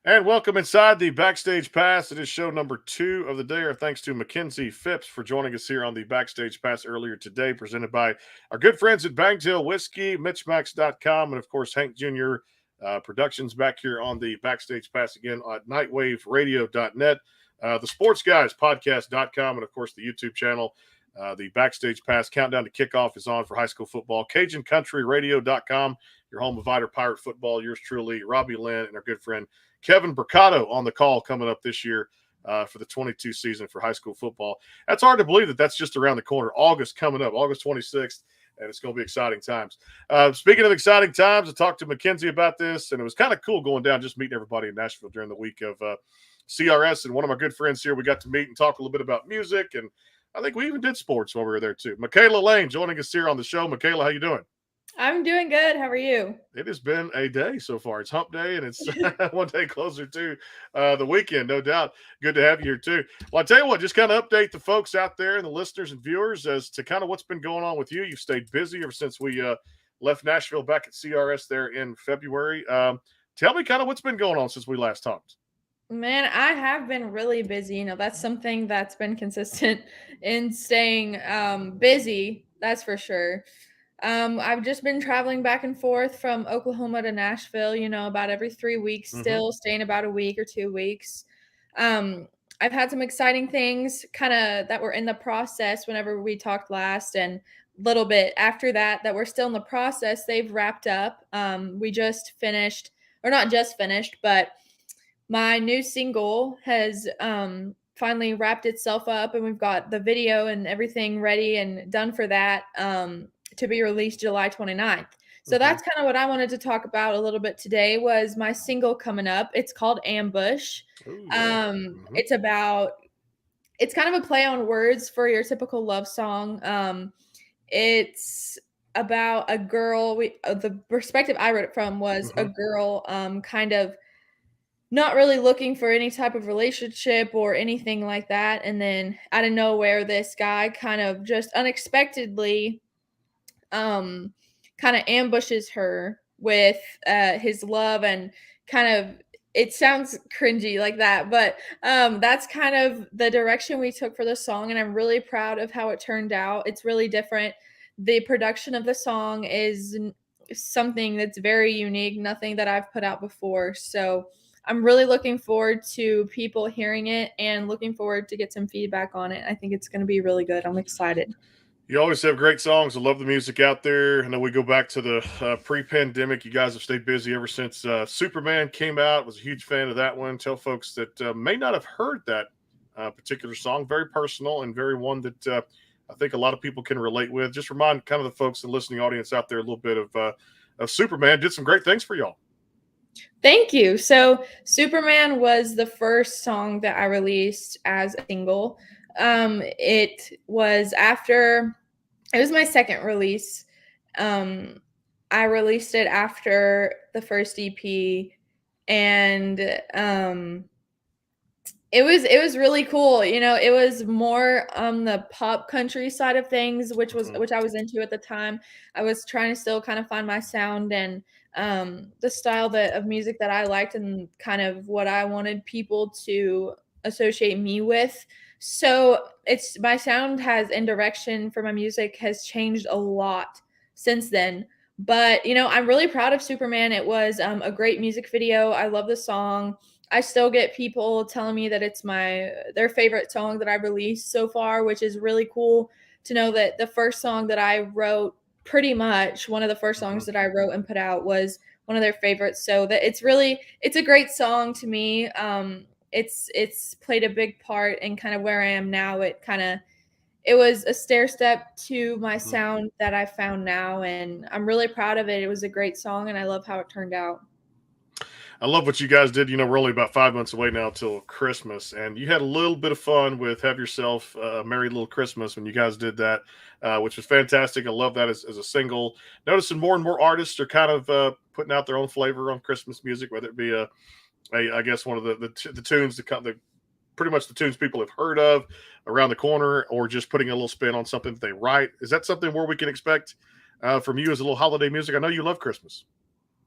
And welcome inside the Backstage Pass. It is show number 2 of the day. Our thanks to Mackenzie Phipps for joining us here on the Backstage Pass earlier today, presented by our good friends at Bangtail Whiskey, MitchMacs.com, and of course, Hank Jr. Productions back here on the Backstage Pass again at nightwaveradio.net, the Sports Guys Podcast.com, and of course, the YouTube channel. The Backstage Pass countdown to kickoff is on for high school football. CajunCountryRadio.com, your home of Vider Pirate football. Yours truly, Robbie Lynn, and our good friend Kevin Bricado on the call coming up this year for the 22 season for high school football. That's hard to believe that that's just around the corner. August coming up, August 26th, and it's going to be exciting times. Speaking of exciting times, I talked to Mackenzie about this, and it was kind of cool going down, just meeting everybody in Nashville during the week of CRS. And one of my good friends here, we got to meet and talk a little bit about music, and I think we even did sports while we were there too. Mikayla Lane joining us here on the show. Mikayla, how you doing? I'm doing good. How are you? It has been a day so far. It's hump day, and it's one day closer to the weekend, no doubt. Good to have you here, too. Well, I tell you what, just kind of update the folks out there and the listeners and viewers as to kind of what's been going on with you. You've stayed busy ever since we left Nashville back at CRS there in February. Tell me kind of what's been going on since we last talked. Man, I have been really busy. That's something that's been consistent in staying busy. That's for sure. I've just been traveling back and forth from Oklahoma to Nashville, about every 3 weeks, still staying about a week or 2 weeks. I've had some exciting things kind of that were in the process whenever we talked last, and a little bit after that we're still in the process. They've wrapped up. We just finished, or not just finished, but my new single has finally wrapped itself up, and we've got the video and everything ready and done for that to be released July 29th. So that's kind of what I wanted to talk about a little bit today, was my single coming up. It's called Ambush. Ooh, yeah. It's kind of a play on words for your typical love song. It's about a girl. The perspective I wrote it from was a girl kind of not really looking for any type of relationship or anything like that. And then out of nowhere, this guy kind of just unexpectedly kind of ambushes her with his love, and kind of, it sounds cringy like that, but that's kind of the direction we took for the song, and I'm really proud of how it turned out. It's really different. The production of the song is something that's very unique, nothing that I've put out before. So I'm really looking forward to people hearing it and looking forward to get some feedback on it. I think it's going to be really good. I'm excited. You always have great songs. I love the music out there. I know we go back to the pre-pandemic. You guys have stayed busy ever since Superman came out. Was a huge fan of that one. Tell folks that may not have heard that particular song. Very personal and very one that I think a lot of people can relate with. Just remind kind of the folks in the listening audience out there a little bit of Superman. Did some great things for y'all. Thank you. So Superman was the first song that I released as a single. It was my second release. I released it after the first EP, and it was really cool. It was more on the pop country side of things, which I was into at the time. I was trying to still kind of find my sound and the style of music that I liked, and kind of what I wanted people to associate me with. So my sound and direction for my music has changed a lot since then. But I'm really proud of Superman. It was a great music video. I love the song. I still get people telling me that it's their favorite song that I've released so far, which is really cool to know that the first song that I wrote, pretty much one of the first songs that I wrote and put out, was one of their favorites. So that it's a great song to me. It's played a big part in kind of where I am now. It was a stair step to my sound that I found now, and I'm really proud of it. It was a great song, and I love how it turned out. I love what you guys did. We're only about 5 months away now till Christmas, and you had a little bit of fun with Have Yourself a Merry Little Christmas when you guys did that, which was fantastic. I love that as a single. Noticing more and more artists are kind of putting out their own flavor on Christmas music, whether it be I guess one of the tunes, pretty much the tunes people have heard of around the corner, or just putting a little spin on something that they write. Is that something where we can expect from you as a little holiday music? I know you love Christmas.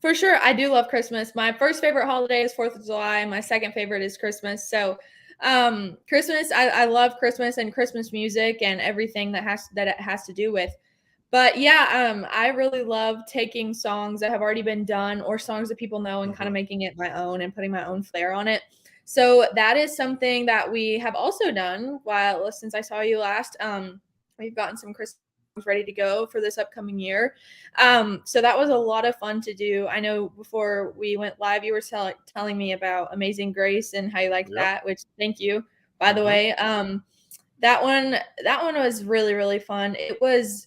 For sure, I do love Christmas. My first favorite holiday is 4th of July. My second favorite is Christmas. So, Christmas, I love Christmas and Christmas music and everything that it has to do with. But yeah, I really love taking songs that have already been done or songs that people know and kind of making it my own and putting my own flair on it. So that is something that we have also done while since I saw you last. We've gotten some Christmas songs ready to go for this upcoming year. So that was a lot of fun to do. I know before we went live, you were telling me about Amazing Grace and how you liked that, which thank you, by the way. That one was really, really fun. It was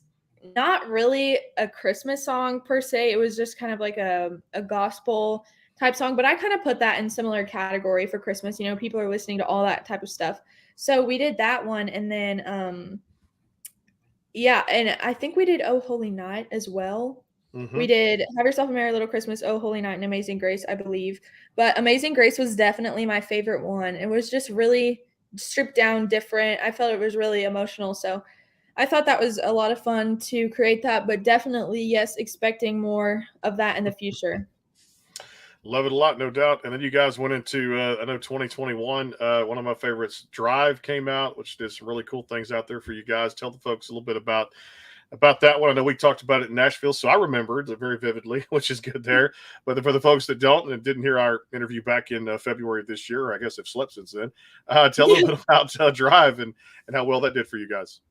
not really a Christmas song per se. It was just kind of like a gospel type song, but I kind of put that in similar category for Christmas. You know, people are listening to all that type of stuff. So we did that one, and then yeah, and I think we did Oh Holy Night as well. We did Have Yourself a Merry Little Christmas, Oh Holy Night, and Amazing Grace, I believe. But Amazing Grace was definitely my favorite one. It was just really stripped down, different. I felt it was really emotional. So I thought that was a lot of fun to create that, but definitely, yes, expecting more of that in the future. Love it a lot, no doubt. And then you guys went into, I know 2021, one of my favorites, Drive, came out, which did some really cool things out there for you guys. Tell the folks a little bit about that one. I know we talked about it in Nashville, so I remembered it very vividly, which is good there. But for the folks that don't and didn't hear our interview back in February of this year, or I guess have slept since then, tell a little bit about Drive and how well that did for you guys.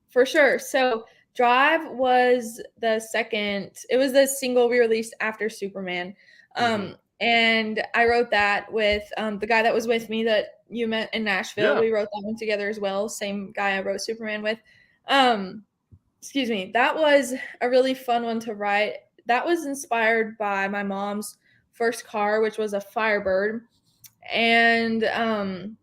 For sure. So Drive was it was the single we released after Superman. And I wrote that with the guy that was with me that you met in Nashville. We wrote that one together as well. Same guy I wrote Superman with. Excuse me. That was a really fun one to write. That was inspired by my mom's first car, which was a Firebird. And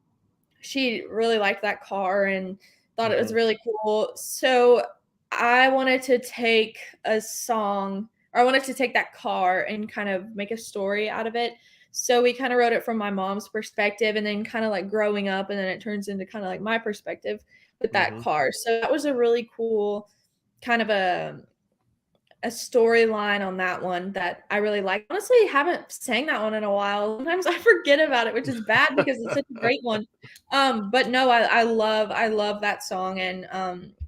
she really liked that car and thought it was really cool. So I wanted to take a song, or I wanted to take that car and kind of make a story out of it. So we kind of wrote it from my mom's perspective and then kind of like growing up, and then it turns into kind of like my perspective with that car. So that was a really cool kind of a storyline on that one that I really like. Honestly, haven't sang that one in a while. Sometimes I forget about it, which is bad because it's such a great one. But no, I love that song, and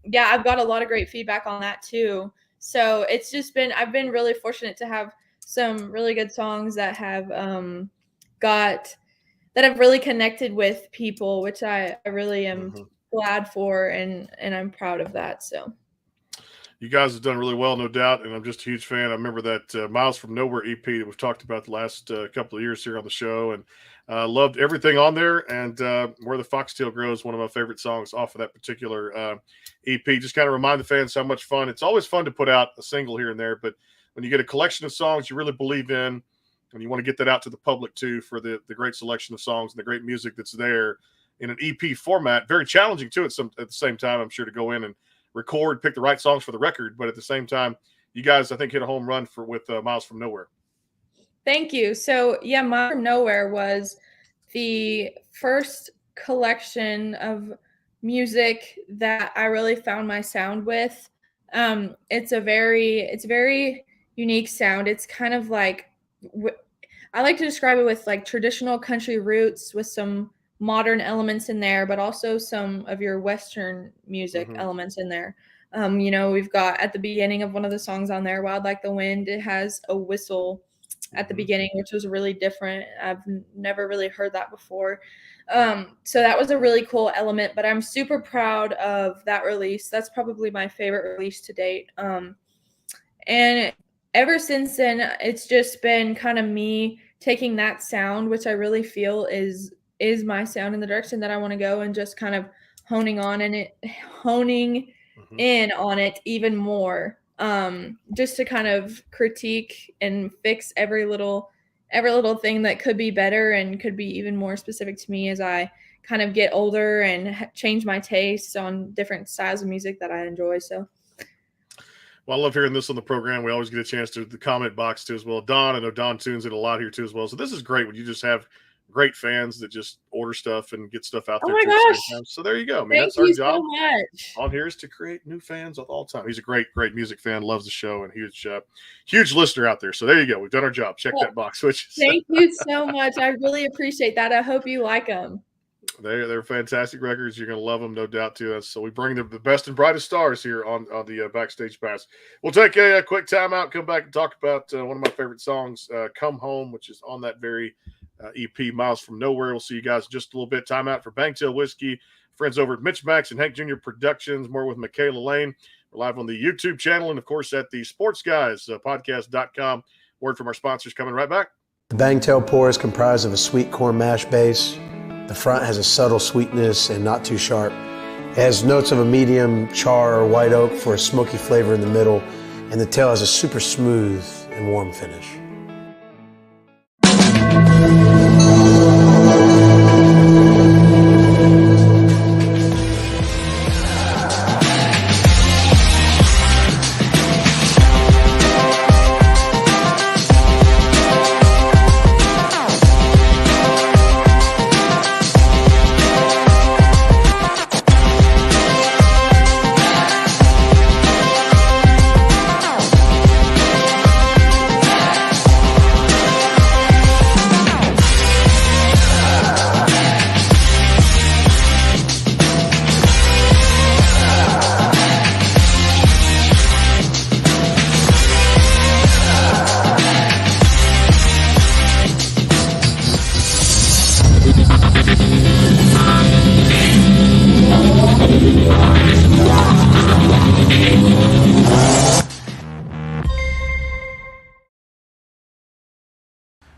yeah, I've got a lot of great feedback on that too. So it's just I've been really fortunate to have some really good songs that have really connected with people, which I really am glad for, and I'm proud of that. So you guys have done really well, no doubt, and I'm just a huge fan. I remember that Miles from Nowhere EP that we've talked about the last couple of years here on the show, and loved everything on there. And Where the Foxtail Grows, one of my favorite songs off of that particular EP. Just kind of remind the fans how much fun. It's always fun to put out a single here and there, but when you get a collection of songs you really believe in, and you want to get that out to the public too, for the great selection of songs and the great music that's there in an EP format, very challenging too at the same time, I'm sure, to go in and record, pick the right songs for the record, but at the same time, you guys, I think, hit a home run with Miles from Nowhere. Thank you. So yeah, Miles from Nowhere was the first collection of music that I really found my sound with. It's a very unique sound. It's kind of like I like to describe it with like traditional country roots with some modern elements in there, but also some of your Western music elements in there. We've got at the beginning of one of the songs on there, Wild Like the Wind, it has a whistle at the beginning, which was really different. I've never really heard that before. So that was a really cool element, but I'm super proud of that release. That's probably my favorite release to date. And ever since then, it's just been kind of me taking that sound, which I really feel is my sound, in the direction that I want to go, and just kind of honing in on it even more. Just to kind of critique and fix every little thing that could be better and could be even more specific to me as I kind of get older and change my tastes on different styles of music that I enjoy. So. Well, I love hearing this on the program. We always get a chance to the comment box too as well. Don, I know Don tunes in a lot here too as well. So this is great when you just have great fans that just order stuff and get stuff out Oh there my too at the same gosh. time. So there you go. I mean, Thank that's our you job so much. on here is to create new fans all the time. He's a great music fan, loves the show, and huge listener out there. So there you go. We've done our job. Check Well, that box, which is thank you so much. I really appreciate that. I hope you like them. they're fantastic records. You're going to love them, no doubt, to us. So we bring the best and brightest stars here on the Backstage Pass. We'll take a quick timeout, come back and talk about one of my favorite songs, Come Home, which is on that very EP, Miles from Nowhere. We'll see you guys in just a little bit. Timeout for Bangtail Whiskey. Friends over at MitchMacs and Hank Jr. Productions. More with Mikayla Lane. We're live on the YouTube channel and, of course, at the sportsguys podcast.com. Word from our sponsors coming right back. The Bangtail pour is comprised of a sweet corn mash base. The front has a subtle sweetness and not too sharp. It has notes of a medium char or white oak for a smoky flavor in the middle, and the tail has a super smooth and warm finish.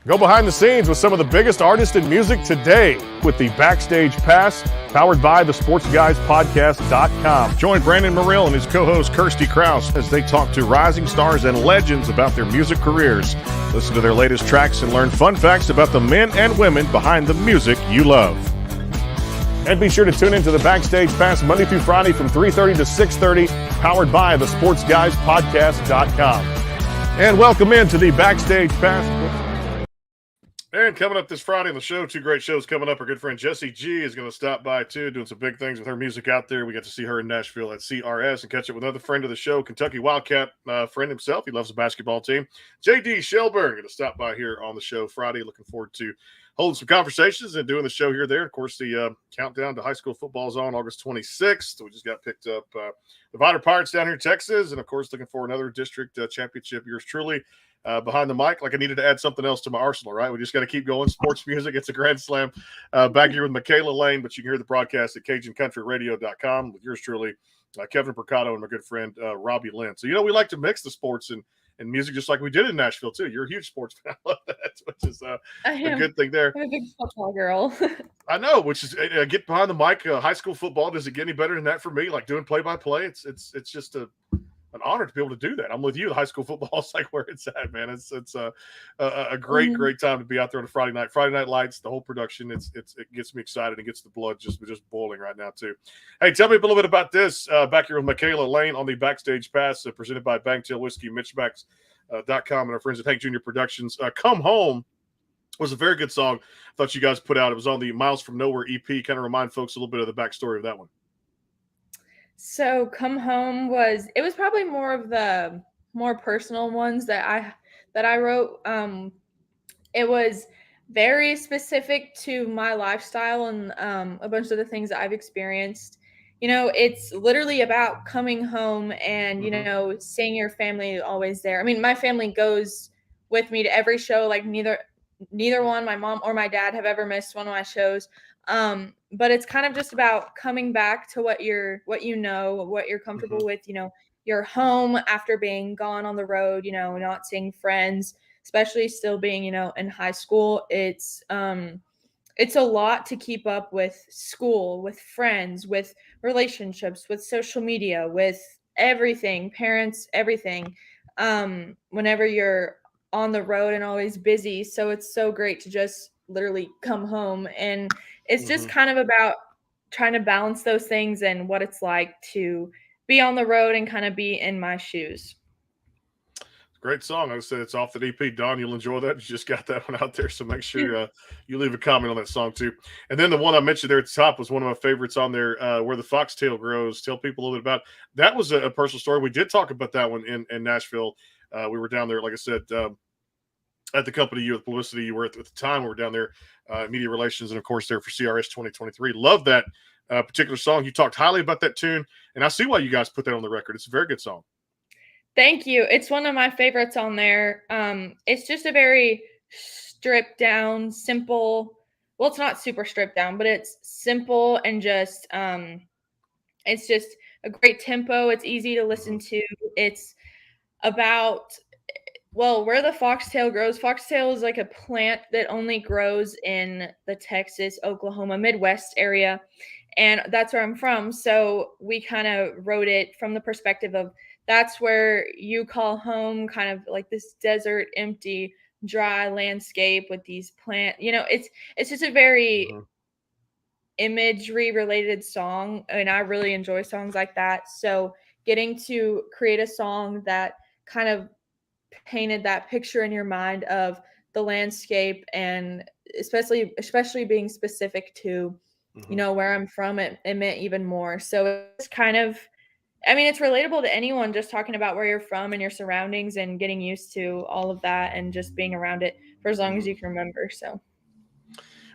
Go behind the scenes with some of the biggest artists in music today with the Backstage Pass, powered by the sportsguyspodcast.com. Join Brandon Morrill and his co-host Kirsty Krause as they talk to rising stars and legends about their music careers. Listen to their latest tracks and learn fun facts about the men and women behind the music you love. And be sure to tune into the Backstage Pass Monday through Friday from 3:30 to 6:30, powered by the sportsguyspodcast.com. And welcome into the Backstage Pass. And coming up this Friday on the show, two great shows coming up. Our good friend Jessie G is going to stop by, too, doing some big things with her music out there. We got to see her in Nashville at CRS and catch up with another friend of the show, Kentucky Wildcat friend himself. He loves the basketball team. J.D. Shelburne going to stop by here on the show Friday. Looking forward to holding some conversations and doing the show here there. Of course, the countdown to high school football is on August 26th. We just got picked up the Vider Pirates down here in Texas. And, of course, looking for another district championship. Yours truly. Behind the mic, like I needed to add something else to my arsenal, right? We just got to keep going. Sports music, it's a grand slam. Back here with Mikayla Lane, but you can hear the broadcast at CajunCountryRadio.com with yours truly, Kevin Percato and my good friend Robbie Lynn. So, we like to mix the sports and music just like we did in Nashville, too. You're a huge sports fan. I love that, which is a good thing there. I'm a big football girl. I know, which is get behind the mic. High school football, does it get any better than that for me? Like doing play-by-play, it's just an honor to be able to do that. I'm with you. The high school football is like where it's at, man. It's a great time to be out there on a Friday night. Friday Night Lights, the whole production. It gets me excited. It gets the blood just boiling right now too. Hey, tell me a little bit about this. Back here with Mikayla Lane on the Backstage Pass, presented by Bangtail Whiskey, MitchMacs.com, and our friends at Hank Jr. Productions. Come Home was a very good song. I thought you guys put out. It was on the Miles from Nowhere EP. Kind of remind folks a little bit of the backstory of that one. So Come Home was probably more of the more personal ones that I wrote. It was very specific to my lifestyle and a bunch of the things that I've experienced. It's literally about coming home and, seeing your family always there. I mean, my family goes with me to every show. Like neither one, my mom or my dad, have ever missed one of my shows. But it's kind of just about coming back to what you're comfortable with, your home after being gone on the road, not seeing friends, especially still being, in high school. It's a lot to keep up with school, with friends, with relationships, with social media, with everything, parents, everything. Whenever you're on the road and always busy. So it's so great to just literally come home, and it's just kind of about trying to balance those things and what it's like to be on the road and kind of be in my shoes. Great song. Like I said, it's off the EP. Don, you'll enjoy that. You just got that one out there, so make sure you leave a comment on that song too. And then the one I mentioned there at the top was one of my favorites on there, where the foxtail grows. Tell people a little bit about that. Was a personal story. We did talk about that one in Nashville. We were down there, like I said, at the company you with publicity you were at the time. We were down there, media relations, and of course there for CRS 2023. Love that particular song. You talked highly about that tune, and I see why you guys put that on the record. It's a very good song. Thank you. It's one of my favorites on there. It's just a very stripped down, simple. Well, it's not super stripped down, but it's simple and just it's just a great tempo. It's easy to listen to. It's about where the foxtail grows. Foxtail is like a plant that only grows in the Texas, Oklahoma, Midwest area. And that's where I'm from. So we kind of wrote it from the perspective of that's where you call home, kind of like this desert, empty, dry landscape with these plants. It's just a very imagery related song. And I really enjoy songs like that. So getting to create a song that kind of painted that picture in your mind of the landscape, and especially being specific to, where I'm from, it meant even more. So it's kind of, it's relatable to anyone, just talking about where you're from and your surroundings and getting used to all of that and just being around it for as long as you can remember. So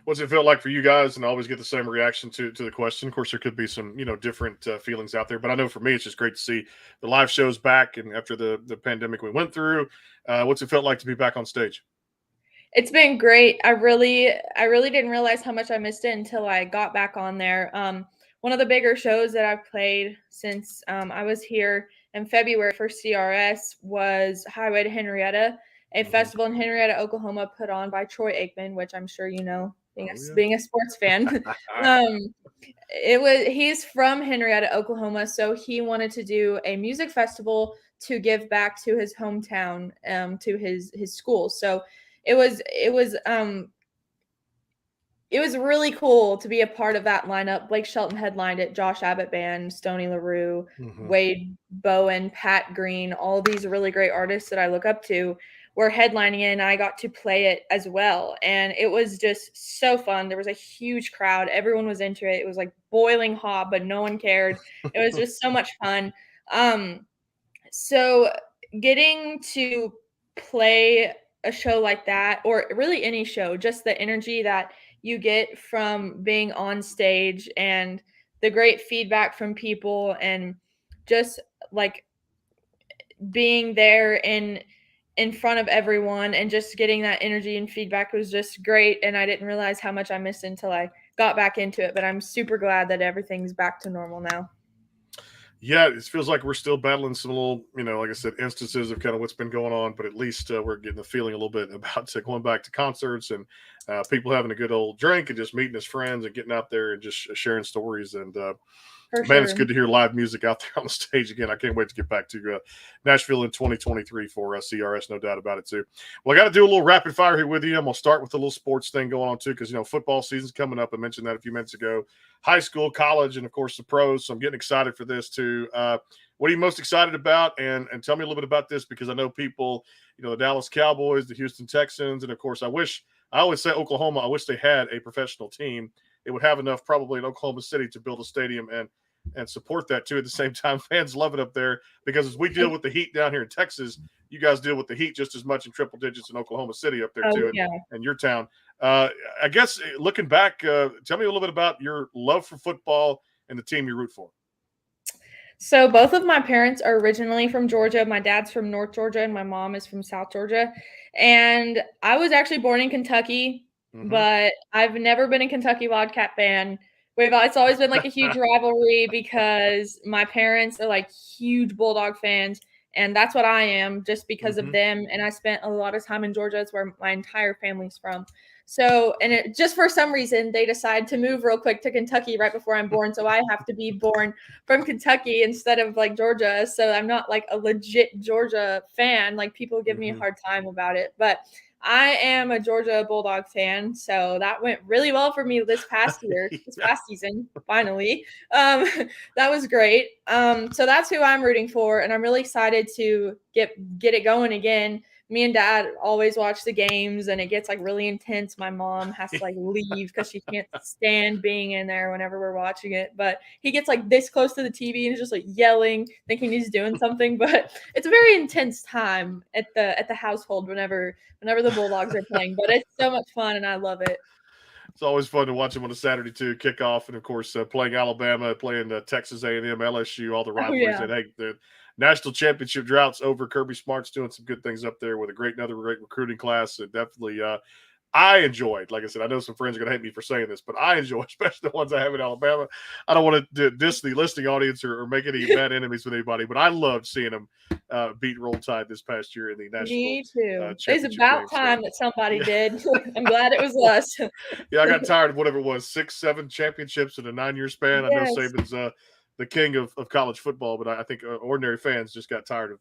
what's it feel like for you guys? And I always get the same reaction to the question. Of course, there could be some, different feelings out there, but I know for me, it's just great to see the live shows back. And after the pandemic we went through, what's it felt like to be back on stage? It's been great. I really didn't realize how much I missed it until I got back on there. One of the bigger shows that I've played since I was here in February for CRS was Highway to Henrietta, a festival in Henrietta, Oklahoma, put on by Troy Aikman, which I'm sure you know, being a sports fan. He's from Henrietta, Oklahoma, so he wanted to do a music festival to give back to his hometown, to his school. So it was really cool to be a part of that lineup. Blake Shelton headlined it, Josh Abbott Band, Stoney LaRue, Wade Bowen, Pat Green, all these really great artists that I look up to were headlining it, and I got to play it as well. And it was just so fun. There was a huge crowd. Everyone was into it. It was like boiling hot, but no one cared. It was just so much fun. So getting to play a show like that, or really any show, just the energy that you get from being on stage and the great feedback from people, and just like being there in front of everyone and just getting that energy and feedback was just great. And I didn't realize how much I missed until I got back into it, but I'm super glad that everything's back to normal now. Yeah, it feels like we're still battling some little, like I said, instances of kind of what's been going on, but at least we're getting the feeling a little bit about going back to concerts and people having a good old drink and just meeting as friends and getting out there and just sharing stories. And it's good to hear live music out there on the stage again. I can't wait to get back to Nashville in 2023 for CRS, no doubt about it too. Well, I got to do a little rapid fire here with you. I'm going to start with a little sports thing going on too, because, football season's coming up. I mentioned that a few minutes ago. High school, college, and of course the pros. So I'm getting excited for this too. What are you most excited about? And tell me a little bit about this, because I know people, the Dallas Cowboys, the Houston Texans, and of course I always say Oklahoma, I wish they had a professional team. It would have enough probably in Oklahoma City to build a stadium and support that too. At the same time, fans love it up there, because as we deal with the heat down here in Texas, you guys deal with the heat just as much in triple digits in Oklahoma City up there too, and your town. I guess looking back, tell me a little bit about your love for football and the team you root for. So both of my parents are originally from Georgia. My dad's from North Georgia and my mom is from South Georgia. And I was actually born in Kentucky, but I've never been a Kentucky Wildcat fan. It's always been like a huge rivalry, because my parents are like huge Bulldog fans, and that's what I am, just because of them. And I spent a lot of time in Georgia. That's where my entire family's from. So, and it just for some reason, they decide to move real quick to Kentucky right before I'm born. So I have to be born from Kentucky instead of like Georgia. So I'm not like a legit Georgia fan. Like people give me a hard time about it, but I am a Georgia Bulldog fan, so that went really well for me this past year, this past season, finally. That was great. So that's who I'm rooting for, and I'm really excited to get it going again. Me and Dad always watch the games, and it gets like really intense. My mom has to like leave because she can't stand being in there whenever we're watching it. But he gets like this close to the TV and is just like yelling, thinking he's doing something. But it's a very intense time at the household whenever the Bulldogs are playing. But it's so much fun, and I love it. It's always fun to watch them on a Saturday too, kickoff, and of course playing Alabama, playing Texas A&M, LSU, all the rivalries. Yeah. And hey, the national championship droughts over. Kirby Smart's doing some good things up there with another great recruiting class. And definitely, I enjoyed. Like I said, I know some friends are going to hate me for saying this, but I enjoy, especially the ones I have in Alabama. I don't want to diss the listening audience or make any bad enemies with anybody, but I loved seeing them beat Roll Tide this past year in the national. Me too. Championship It's about game, time that somebody did. I'm glad it was us. Yeah, I got tired of whatever it was, 6, 7 championships in a 9-year span. Yes. I know Saban's the king of college football, but I think ordinary fans just got tired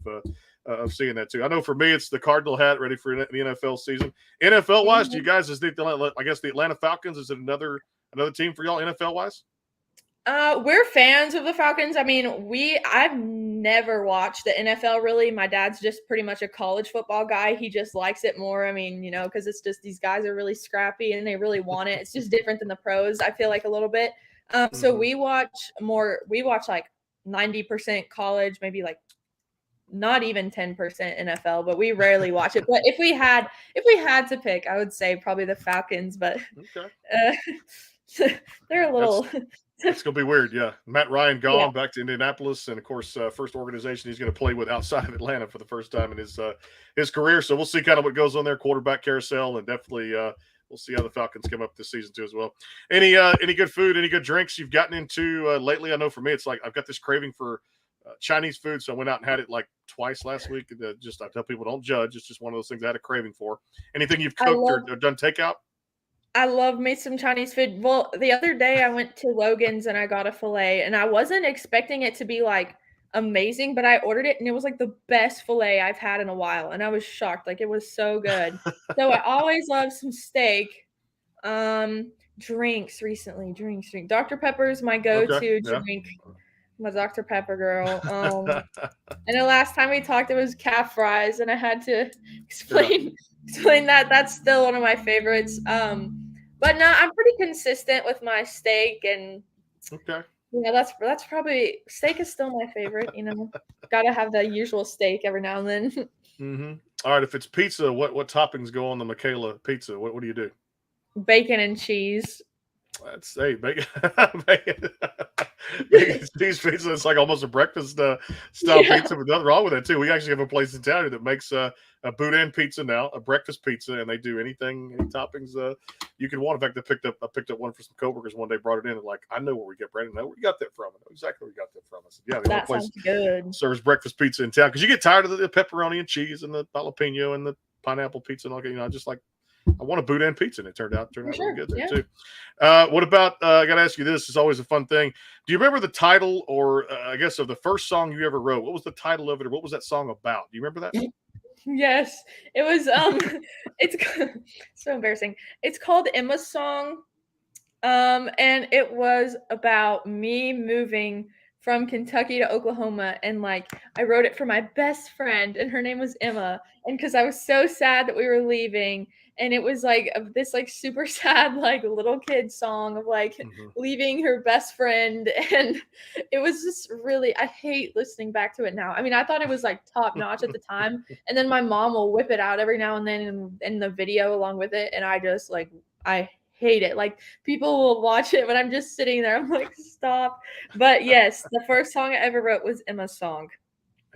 of seeing that too. I know for me, it's the Cardinal hat ready for the NFL season. NFL wise, do you guys think I guess the Atlanta Falcons is it another team for y'all NFL wise? We're fans of the Falcons. I mean, I've never watched the NFL really. My dad's just pretty much a college football guy. He just likes it more. I mean, you know, because it's just these guys are really scrappy and they really want it. It's just different than the pros, I feel like a little bit. So we watch like 90% college, maybe like not even 10% NFL, but we rarely watch it. But if we had to pick, I would say probably the Falcons, but they're a little It's going to be weird, yeah. Matt Ryan gone back to Indianapolis, and of course, first organization he's going to play with outside of Atlanta for the first time in his career. So we'll see kind of what goes on there, quarterback carousel, and definitely we'll see how the Falcons come up this season too as well. Any good food, any good drinks you've gotten into lately? I know for me, it's like I've got this craving for Chinese food, so I went out and had it like twice last week. And, I tell people don't judge; it's just one of those things I had a craving for. Anything you've cooked or done takeout? I love me some Chinese food. Well, the other day I went to Logan's and I got a filet, and I wasn't expecting it to be like amazing, but I ordered it and it was like the best filet I've had in a while, and I was shocked. Like it was so good. So I always love some steak. Drinks recently. Drinks. Dr. Pepper is my go-to drink. I'm a Dr. Pepper girl. And the last time we talked, it was calf fries, and I had to explain that. That's still one of my favorites. But no, I'm pretty consistent with my steak, and that's probably steak is still my favorite. You know, gotta have the usual steak every now and then. Mm-hmm. All right, if it's pizza, what toppings go on the Mikayla pizza? What do you do? Bacon and cheese. That's bacon. Bacon cheese pizza. It's like almost a breakfast style pizza, but nothing wrong with that too. We actually have a place in town that makes a boudin pizza now, a breakfast pizza, and they do any toppings you can want. In fact, I picked up one for some coworkers one day, brought it in, and like, I know where we get Brandon. I know where you got that from. I know exactly where you got that from. I said, yeah, the only place sounds good. Serves breakfast pizza in town because you get tired of the pepperoni and cheese and the jalapeno and the pineapple pizza and all. You know, just like. I want a boudin pizza, and it turned out really good there too. What about? I got to ask you this. It's always a fun thing. Do you remember the title, or I guess, of the first song you ever wrote? What was the title of it, or what was that song about? Do you remember that? Yes, it was. It's so embarrassing. It's called Emma's Song, and it was about me moving from Kentucky to Oklahoma, and like I wrote it for my best friend, and her name was Emma, and because I was so sad that we were leaving. And it was like this like super sad like little kid song of like leaving her best friend, and it was just really, I hate listening back to it now. I mean, I thought it was like top notch at the time, and then my mom will whip it out every now and then in the video along with it, and I just like I hate it. Like people will watch it, but I'm just sitting there. I'm like, stop. But yes, the first song I ever wrote was Emma's Song.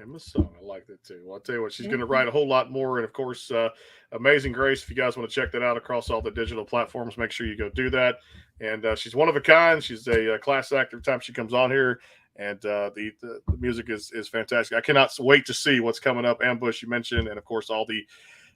Emma's Song. I like that too. Well, I'll tell you what, she's going to write a whole lot more. And of course, Amazing Grace, if you guys want to check that out across all the digital platforms, make sure you go do that. And she's one of a kind. She's a class act every time she comes on here. And the music is fantastic. I cannot wait to see what's coming up. Ambush, you mentioned, and of course, all the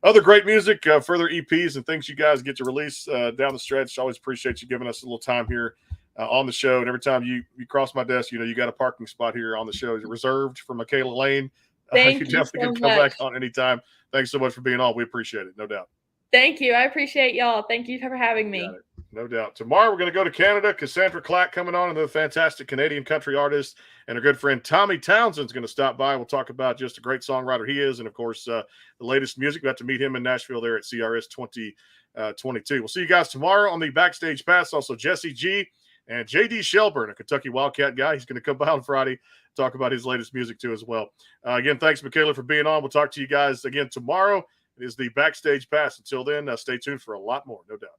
other great music, further EPs and things you guys get to release down the stretch. I always appreciate you giving us a little time here on the show. And every time you cross my desk, you know, you got a parking spot here on the show. Is it reserved for Mikayla Lane? Thank you definitely so can come much. back on anytime. Thanks so much for being on. We appreciate it, no doubt. Thank you. I appreciate y'all. Thank you for having me. Got it. No doubt. Tomorrow we're going to go to Canada. Cassandra Clack coming on, and the fantastic Canadian country artist, and our good friend Tommy Townsend's going to stop by. We'll talk about just a great songwriter he is, and of course the latest music. We got to meet him in Nashville there at CRS 2022. We'll see you guys tomorrow on the Backstage Pass. Also Jesse G and JD Shelburne, a Kentucky Wildcat guy. He's going to come by on Friday, talk about his latest music too as well. Again, thanks Mikayla for being on. We'll talk to you guys again tomorrow. It is the Backstage Pass. Until then, stay tuned for a lot more, no doubt.